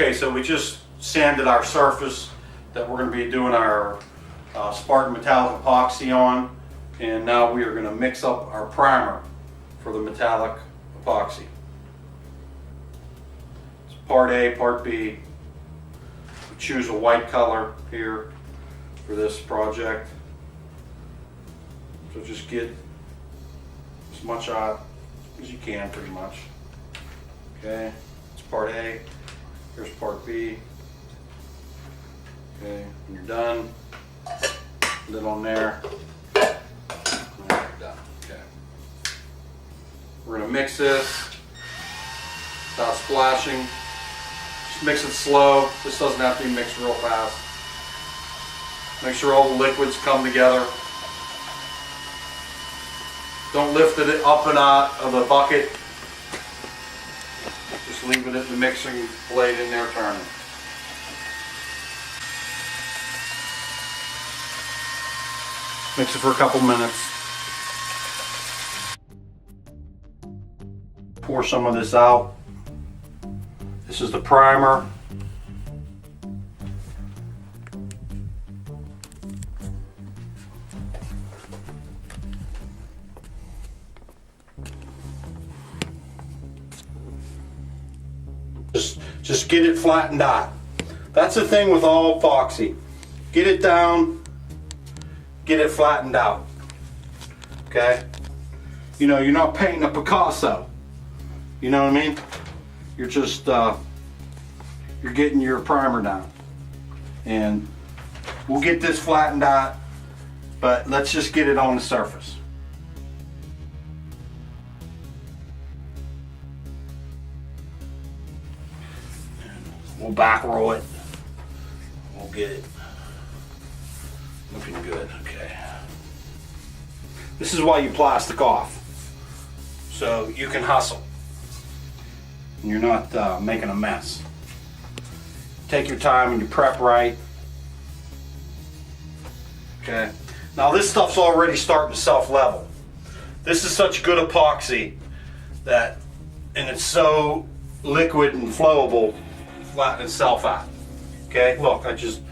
Okay, so we just sanded our surface that we're going to be doing our Spartan metallic epoxy on, and now we are going to mix up our primer for the metallic epoxy. It's part A, part B. We choose a white color here for this project. So just get as much out as you can, pretty much. Okay, it's part A. Here's part B. Okay, when you're done, put it on there. And you're done. Okay. We're gonna mix this without splashing. Just mix it slow. This doesn't have to be mixed real fast. Make sure all the liquids come together. Don't lift it up and out of the bucket. Just leave it at the mixing blade in there turning. Mix it for a couple minutes. Pour some of this out. This is the primer. Just get it flattened out. That's the thing with all epoxy. Get it down, get it flattened out. Okay? You know, you're not painting a Picasso. You know what I mean? You're just, you're getting your primer down. And we'll get this flattened out, but let's just get it on the surface. We'll back roll it. We'll get it looking good. Okay. This is why you plastic off, so you can hustle and you're not making a mess. Take your time and you prep right. Okay. Now this stuff's already starting to self-level. This is such good epoxy that, and it's so liquid and flowable, flatten itself out. Okay, look, I just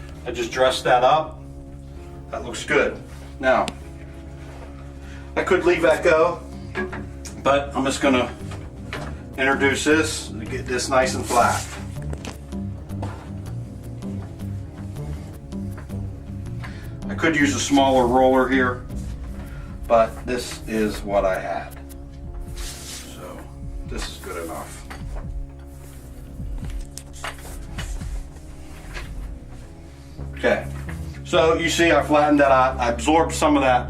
dressed that up. That looks good. Now, I could leave that go, but I'm just gonna introduce this and get this nice and flat. I could use a smaller roller here, but this is what I had. So this is good enough. Okay, so you see I flattened that out. I absorbed some of that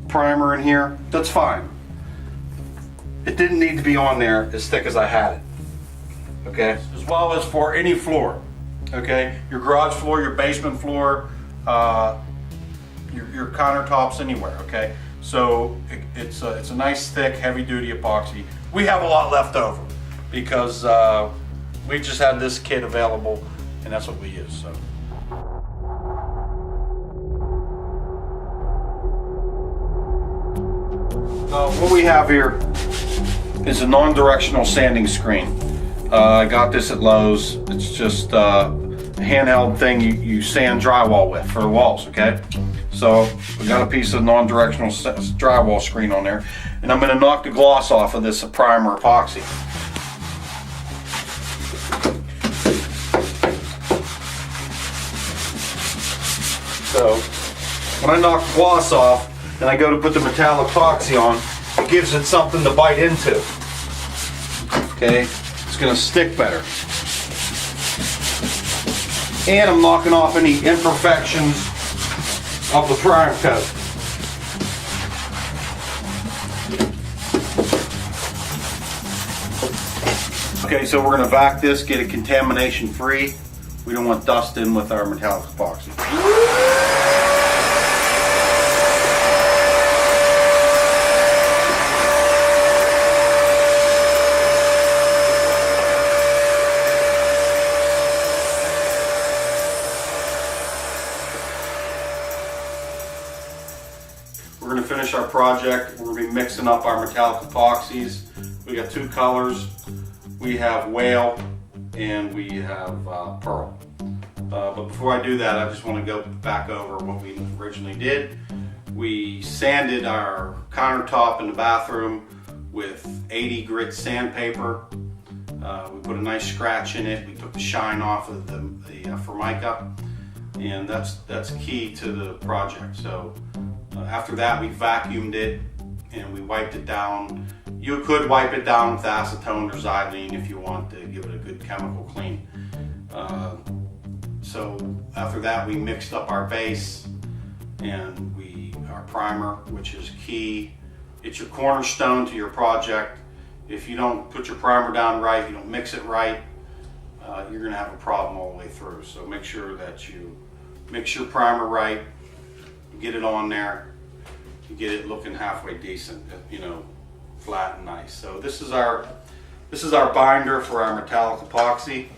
primer in here. That's fine. It didn't need to be on there as thick as I had it. Okay, as well as for any floor. Okay, your garage floor, your basement floor, your countertops, anywhere. Okay, so it's a nice thick heavy duty epoxy. We have a lot left over because we just had this kit available and that's what we use. So. What we have here is a non-directional sanding screen. I got this at Lowe's. It's just a handheld thing you sand drywall with for the walls, okay? So we got a piece of non-directional drywall screen on there, and I'm going to knock the gloss off of this primer epoxy. So when I knock the gloss off, and I go to put the metallic epoxy on, it gives it something to bite into. Okay, it's going to stick better. And I'm knocking off any imperfections of the primer coat. Okay, so we're going to vac this, get it contamination free. We don't want dust in with our metallic epoxy. We're going to finish our project. We're going to be mixing up our metallic epoxies. We got two colors. We have whale and we have pearl. But before I do that, I just want to go back over what we originally did. We sanded our countertop in the bathroom with 80 grit sandpaper. We put a nice scratch in it. We took the shine off of the Formica, and that's key to the project. So after that, we vacuumed it and we wiped it down. You could wipe it down with acetone or xylene if you want to give it a good chemical clean. So after that, we mixed up our base and our primer, which is key. It's your cornerstone to your project. If you don't put your primer down right, you don't mix it right, you're going to have a problem all the way through. So make sure that you mix your primer right, get it on there, you get it looking halfway decent, flat and nice. So this is our binder for our metallic epoxy.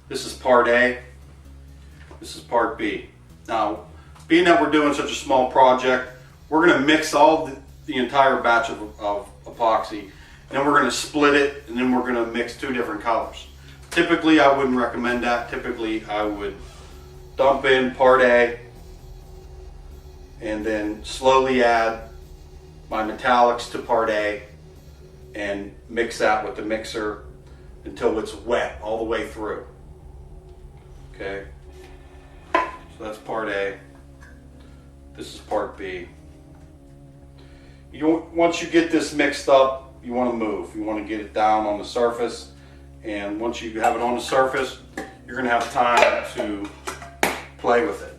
This is part A. This is part B. Now, being that we're doing such a small project, we're going to mix all the entire batch of epoxy, and then we're going to split it, and then we're going to mix two different colors. Typically, I wouldn't recommend that. Typically, I would dump in part A and then slowly add my metallics to part A and mix that with the mixer until it's wet all the way through. Okay, so that's part A. This is part B. Once you get this mixed up, you want to move. You want to get it down on the surface, and once you have it on the surface, you're going to have time to play with it.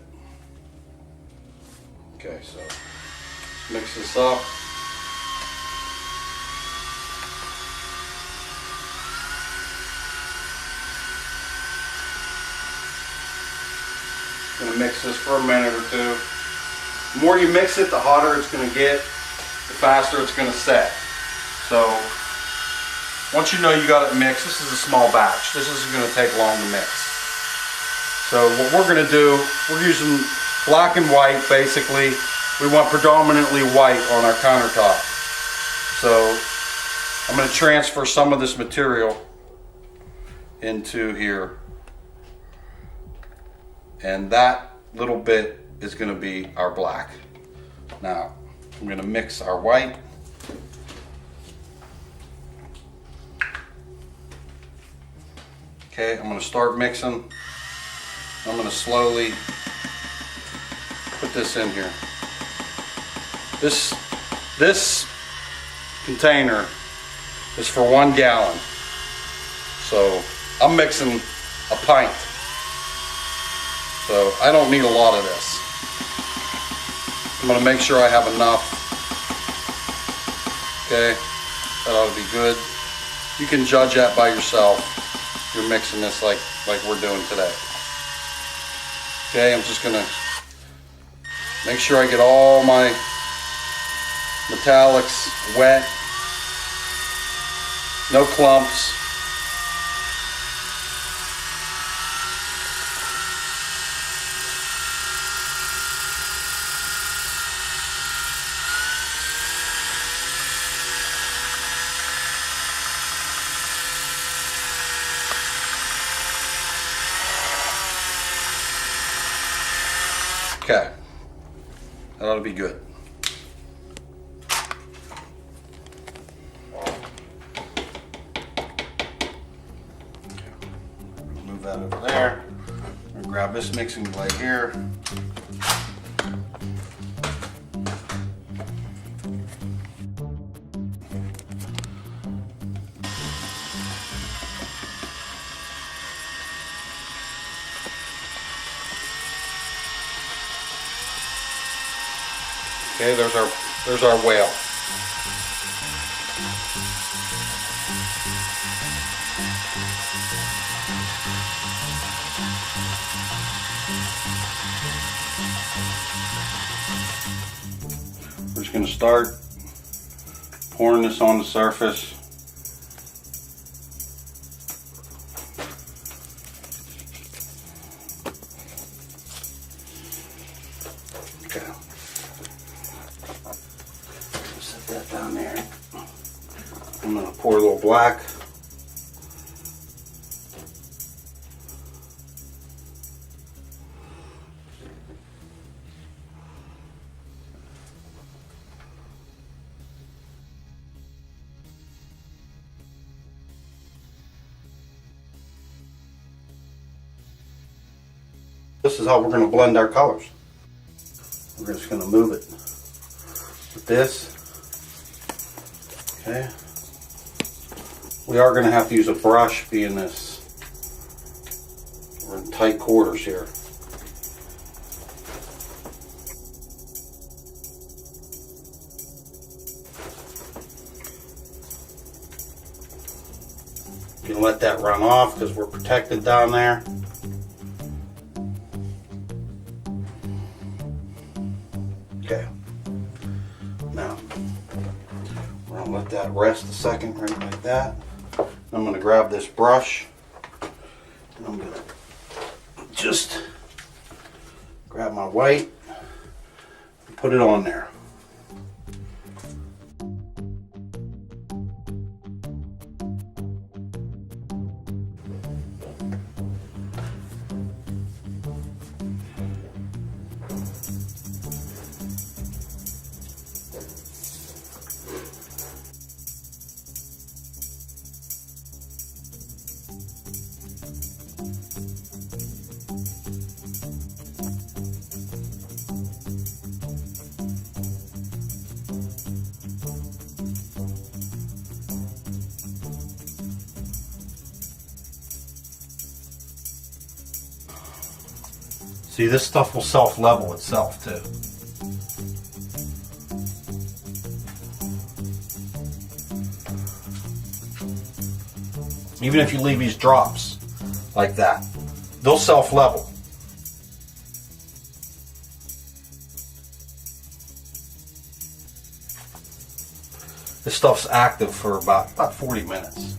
Okay, so let's mix this up. I'm going to mix this for a minute or two. The more you mix it, the hotter it's going to get, the faster it's going to set. So once you know you got it mixed, this is a small batch. This isn't going to take long to mix. So what we're going to do, we're using black and white basically. We want predominantly white on our countertop. So I'm going to transfer some of this material into here. And that little bit is going to be our black. Now, I'm going to mix our white. Okay, I'm going to start mixing. I'm going to slowly put this in here. This container is for 1 gallon. So I'm mixing a pint. So I don't need a lot of this. I'm going to make sure I have enough. Okay, that ought to be good. You can judge that by yourself. You're mixing this like we're doing today. Okay, I'm just going to make sure I get all my metallics wet. No clumps. Okay, that ought to be good. Move that over there. I'm gonna grab this mixing blade here. Okay, there's our whale. We're just going to start pouring this on the surface. Okay. Set that down there. I'm going to pour a little black. This is how we're going to blend our colors. We're just going to move it with this. Okay. We are going to have to use a brush, being this we're in tight quarters here. You can let that run off because we're protected down there. Okay. Now, we're going to let that rest a second, right like that. I'm going to grab this brush and I'm going to just grab my white and put it on there. See, this stuff will self-level itself too. Even if you leave these drops like that, they'll self-level. This stuff's active for about 40 minutes.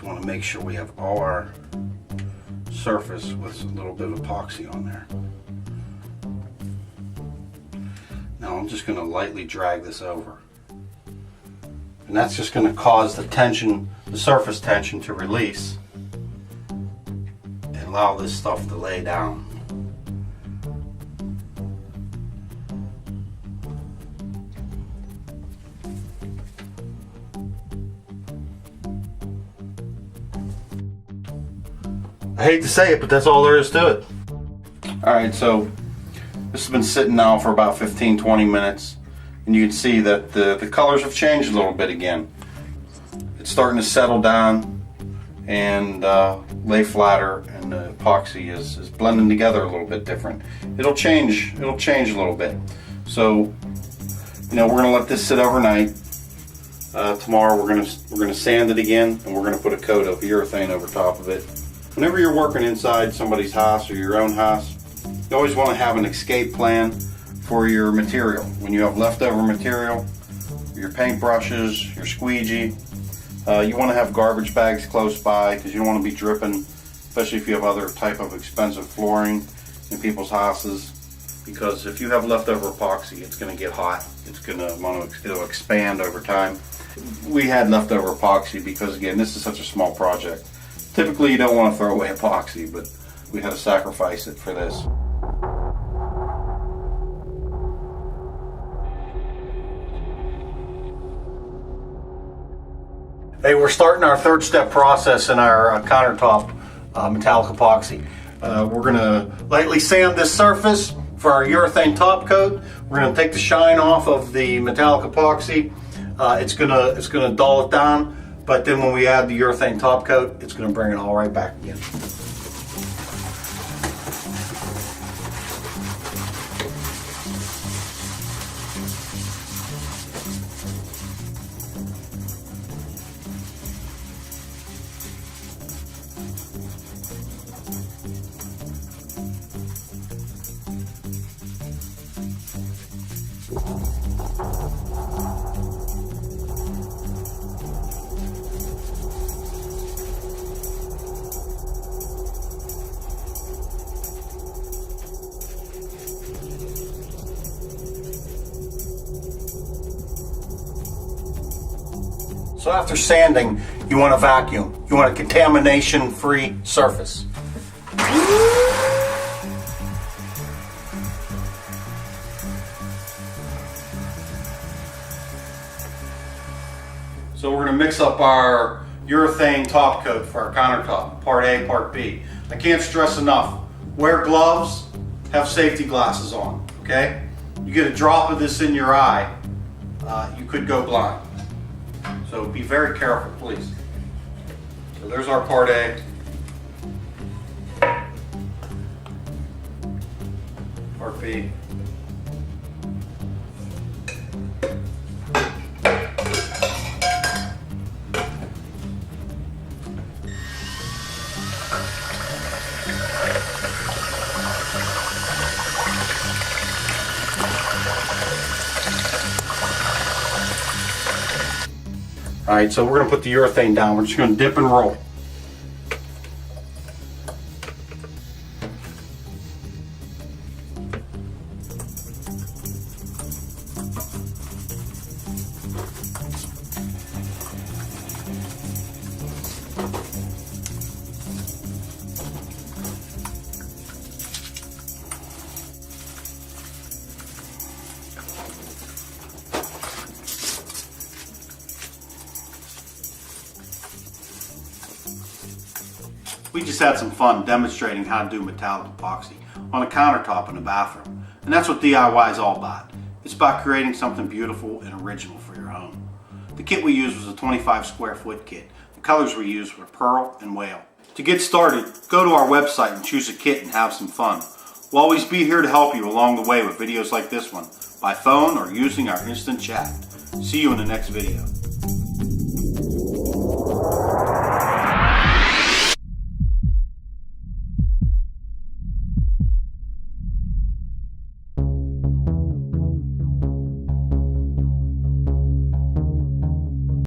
Want to make sure we have all our surface with a little bit of epoxy on there. Now I'm just going to lightly drag this over, and that's just going to cause the tension, the surface tension, to release and allow this stuff to lay down. I hate to say it, but that's all there is to it. Alright, so this has been sitting now for about 15-20 minutes, and you can see that the colors have changed a little bit again. It's starting to settle down and lay flatter, and the epoxy is blending together a little bit different. It'll change a little bit. So, you know, we're gonna let this sit overnight. Tomorrow we're gonna sand it again, and we're gonna put a coat of urethane over top of it. Whenever you're working inside somebody's house or your own house, you always want to have an escape plan for your material. When you have leftover material, your paintbrushes, your squeegee, you want to have garbage bags close by, because you don't want to be dripping, especially if you have other type of expensive flooring in people's houses. Because if you have leftover epoxy, it's going to get hot. It'll expand over time. We had leftover epoxy because, again, this is such a small project. Typically you don't want to throw away epoxy, but we had to sacrifice it for this. Hey, we're starting our third step process in our countertop metallic epoxy. We're going to lightly sand this surface for our urethane top coat. We're going to take the shine off of the metallic epoxy. It's going to dull it down, but then when we add the urethane top coat, it's going to bring it all right back again. So after sanding, you want to vacuum. You want a contamination-free surface. So we're going to mix up our urethane top coat for our countertop, part A, part B. I can't stress enough, wear gloves, have safety glasses on, okay? You get a drop of this in your eye, you could go blind. So be very careful, please. So there's our part A. Part B. All right, so we're going to put the urethane down. We're just going to dip and roll. We just had some fun demonstrating how to do metallic epoxy on a countertop in a bathroom. And that's what DIY is all about. It's about creating something beautiful and original for your home. The kit we used was a 25 square foot kit. The colors we used were pearl and whale. To get started, go to our website and choose a kit and have some fun. We'll always be here to help you along the way with videos like this one, by phone or using our instant chat. See you in the next video.